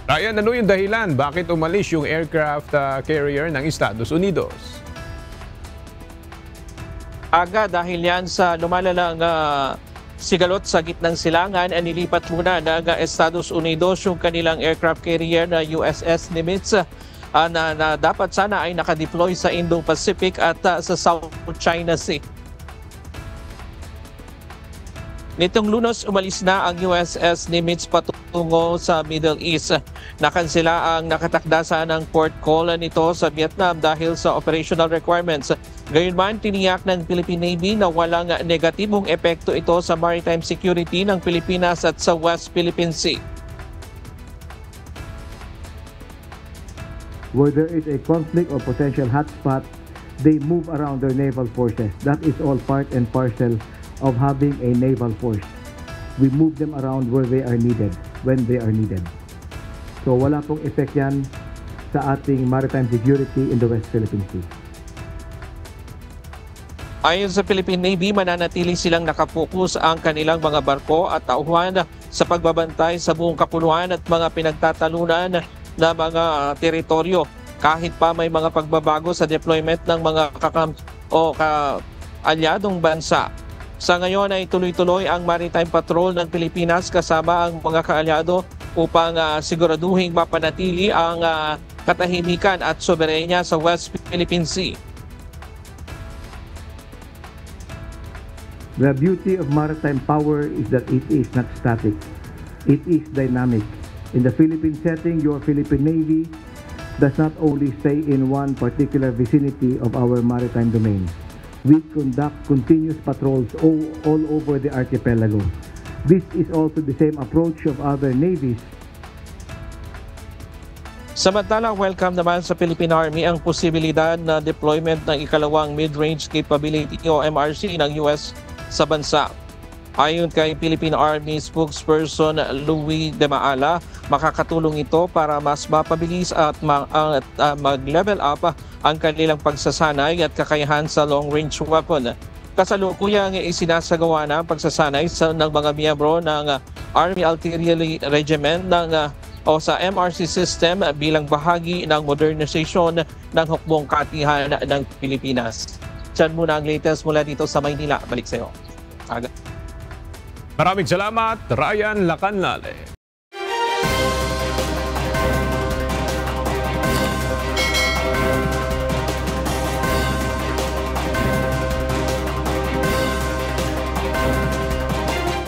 Ryan, ano yung dahilan? Bakit umalis yung aircraft carrier ng Estados Unidos? Aga dahil yan sa lumalalang sigalot sa gitnang silangan, nilipat muna ng Estados Unidos yung kanilang aircraft carrier na USS Nimitz na dapat sana ay nakadeploy sa Indo-Pacific at sa South China Sea. Nitong Lunes, umalis na ang USS Nimitz patungo sa Middle East. Nakansela ang nakatakda ng port call nito sa Vietnam dahil sa operational requirements. Gayunman, tiniyak ng Philippine Navy na walang negatibong epekto ito sa maritime security ng Pilipinas at sa West Philippine Sea. Where there is a conflict or potential hotspot, they move around their naval forces. That is all part and parcel of having a naval force. We move them around where they are needed, when they are needed. So wala pong effect yan sa ating maritime security in the West Philippine Sea. Ayon sa Philippine Navy, mananatili silang nakapokus ang kanilang mga barko at tauhan sa pagbabantay sa buong kapuluan at mga pinagtatalunan na mga teritoryo. Kahit pa may mga pagbabago sa deployment ng mga kaalyadong bansa. Sa ngayon ay tuloy-tuloy ang maritime patrol ng Pilipinas kasama ang mga kaalyado upang siguraduhing mapanatili ang katahimikan at soberenya sa West Philippine Sea. The beauty of maritime power is that it is not static. It is dynamic. In the Philippine setting, your Philippine Navy does not only stay in one particular vicinity of our maritime domain. We conduct continuous patrols all over the archipelago. This is also the same approach of other navies. Samantala, welcome naman sa Philippine Army ang posibilidad na deployment ng ikalawang mid-range capability o MRC ng US sa bansa. Ayon kay Philippine Army spokesperson Louis De Maala, makakatulong ito para mas mapabilis at mag-level up ang kanilang pagsasanay at kakayahan sa long-range weapon. Kasalukuyang isinasagawa na ang pagsasanay ng mga miyembro ng Army Artillery Regiment sa MRC system bilang bahagi ng modernization ng hukbong katihan ng Pilipinas. Diyan muna ang latest mula dito sa Maynila. Balik sa iyo. Maraming salamat, Ryan Lacanlale.